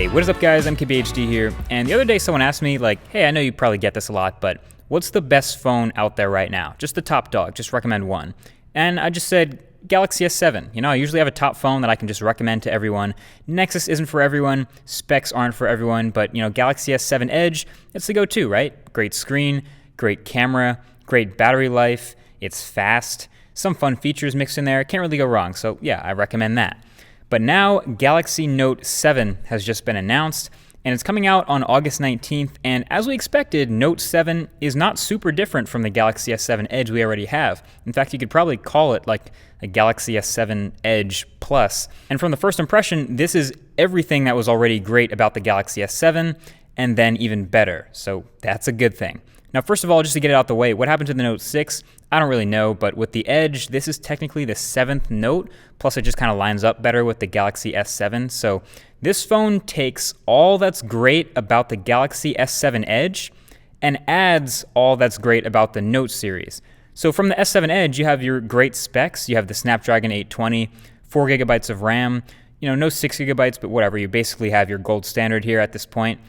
Hey, what is up guys, MKBHD here, and the other day someone asked me like, hey, I know you probably get this a lot, but what's the best phone out there right now? Just the top dog, just recommend one. And I just said, Galaxy S7. You know, I usually have a top phone that I can just recommend to everyone. Nexus isn't for everyone, specs aren't for everyone, but you know, Galaxy S7 Edge, it's the go-to, right? Great screen, great camera, great battery life, it's fast, some fun features mixed in there, can't really go wrong, so yeah, I recommend that. But now, Galaxy Note 7 has just been announced, and it's coming out on August 19th, and as we expected, Note 7 is not super different from the Galaxy S7 Edge we already have. In fact, you could probably call it like a Galaxy S7 Edge Plus. And from the first impression, this is everything that was already great about the Galaxy S7, and then even better, so that's a good thing. Now, first of all, just to get it out the way, what happened to the Note 6? I don't really know, but with the Edge, this is technically the 7th Note, plus it just kind of lines up better with the Galaxy S7. So this phone takes all that's great about the Galaxy S7 Edge and adds all that's great about the Note series. So from the S7 Edge, you have your great specs. You have the Snapdragon 820, 4 gigabytes of RAM, you know, no 6 gigabytes, but whatever. You basically have your gold standard here at this point.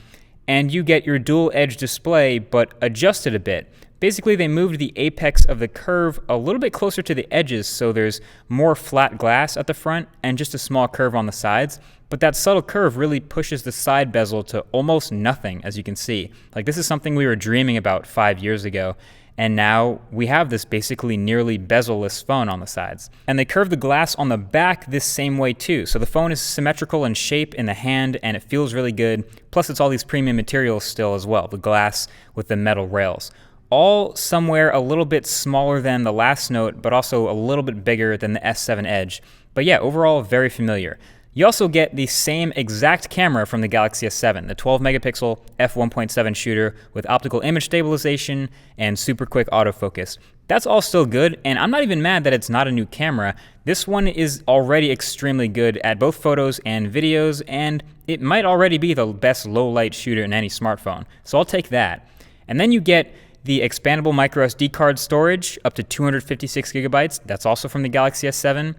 And you get your dual edge display, but adjusted a bit. Basically, they moved the apex of the curve a little bit closer to the edges, so there's more flat glass at the front and just a small curve on the sides. But that subtle curve really pushes the side bezel to almost nothing, as you can see. Like, this is something we were dreaming about 5 years ago, and now we have this basically nearly bezel-less phone on the sides. And they curve the glass on the back this same way too, so the phone is symmetrical in shape in the hand and it feels really good. Plus it's all these premium materials still as well, the glass with the metal rails. All somewhere a little bit smaller than the last Note, but also a little bit bigger than the S7 Edge. But yeah, overall very familiar. You also get the same exact camera from the Galaxy S7, the 12 megapixel f1.7 shooter with optical image stabilization and super quick autofocus. That's all still good, and I'm not even mad that it's not a new camera. This one is already extremely good at both photos and videos, and it might already be the best low light shooter in any smartphone, so I'll take that. And then you get the expandable microSD card storage up to 256 gigabytes. That's also from the Galaxy S7.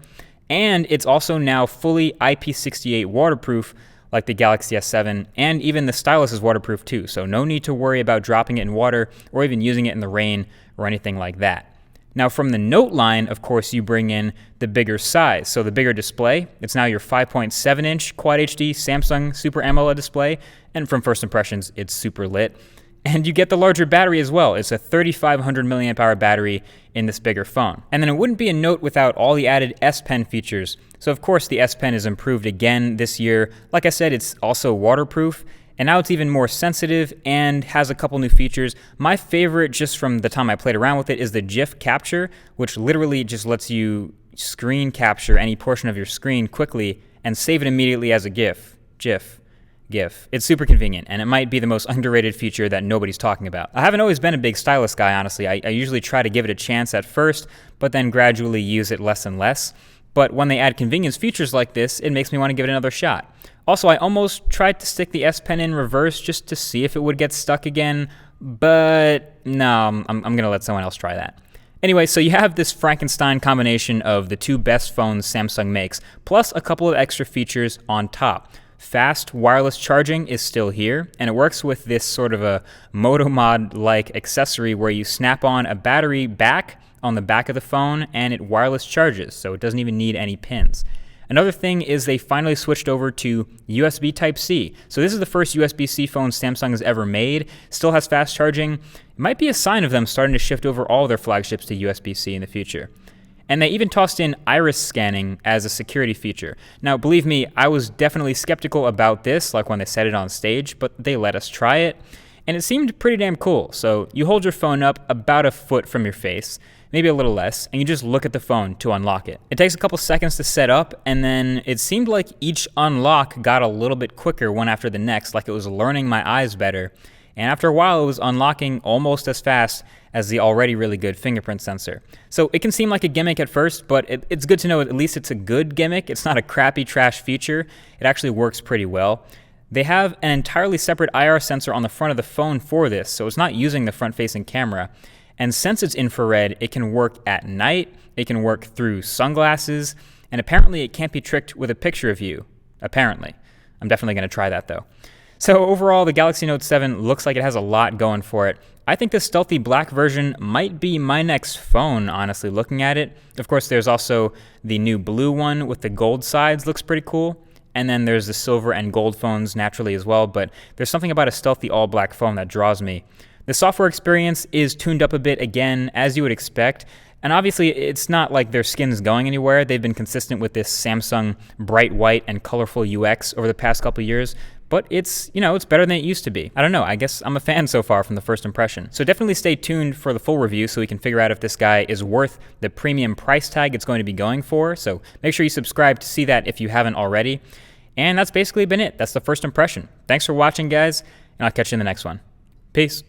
And it's also now fully IP68 waterproof like the Galaxy S7, and even the Stylus is waterproof too, so no need to worry about dropping it in water or even using it in the rain or anything like that. Now from the Note line, of course, you bring in the bigger size, so the bigger display. It's now your 5.7-inch Quad HD Samsung Super AMOLED display, and from first impressions, it's super lit. And you get the larger battery as well. It's a 3,500 milliamp hour battery in this bigger phone. And then it wouldn't be a Note without all the added S Pen features. So of course the S Pen is improved again this year. Like I said, it's also waterproof, and now it's even more sensitive and has a couple new features. My favorite, just from the time I played around with it, is the GIF capture, which literally just lets you screen capture any portion of your screen quickly and save it immediately as a GIF. GIF. It's super convenient, and it might be the most underrated feature that nobody's talking about. I haven't always been a big stylus guy, honestly. I usually try to give it a chance at first, but then gradually use it less and less. But when they add convenience features like this, it makes me want to give it another shot. Also, I almost tried to stick the S Pen in reverse just to see if it would get stuck again, but no, I'm going to let someone else try that. Anyway, so you have this Frankenstein combination of the two best phones Samsung makes, plus a couple of extra features on top. Fast wireless charging is still here, and it works with this sort of a Motomod-like accessory where you snap on a battery back on the back of the phone and it wireless charges, so it doesn't even need any pins. Another thing is they finally switched over to USB Type-C. So this is the first USB-C phone Samsung has ever made. Still has fast charging. It might be a sign of them starting to shift over all their flagships to USB-C in the future. And they even tossed in iris scanning as a security feature. Now, believe me, I was definitely skeptical about this, like when they said it on stage, but they let us try it, and it seemed pretty damn cool. So you hold your phone up about a foot from your face, maybe a little less, and you just look at the phone to unlock it. It takes a couple seconds to set up, and then it seemed like each unlock got a little bit quicker one after the next, like it was learning my eyes better. And after a while, it was unlocking almost as fast as the already really good fingerprint sensor. So it can seem like a gimmick at first, but it's good to know at least it's a good gimmick. It's not a crappy trash feature. It actually works pretty well. They have an entirely separate IR sensor on the front of the phone for this, so it's not using the front-facing camera. And since it's infrared, it can work at night, it can work through sunglasses, and apparently it can't be tricked with a picture of you. Apparently. I'm definitely going to try that though. So overall, the Galaxy Note 7 looks like it has a lot going for it. I think the stealthy black version might be my next phone, honestly, looking at it. Of course, there's also the new blue one with the gold sides, looks pretty cool. And then there's the silver and gold phones naturally as well, but there's something about a stealthy all black phone that draws me. The software experience is tuned up a bit again, as you would expect. And obviously, it's not like their skin's going anywhere. They've been consistent with this Samsung bright white and colorful UX over the past couple of years. But it's, it's better than it used to be. I don't know, I guess I'm a fan so far from the first impression. So definitely stay tuned for the full review so we can figure out if this guy is worth the premium price tag it's going to be going for. So make sure you subscribe to see that if you haven't already. And that's basically been it. That's the first impression. Thanks for watching, guys, and I'll catch you in the next one. Peace.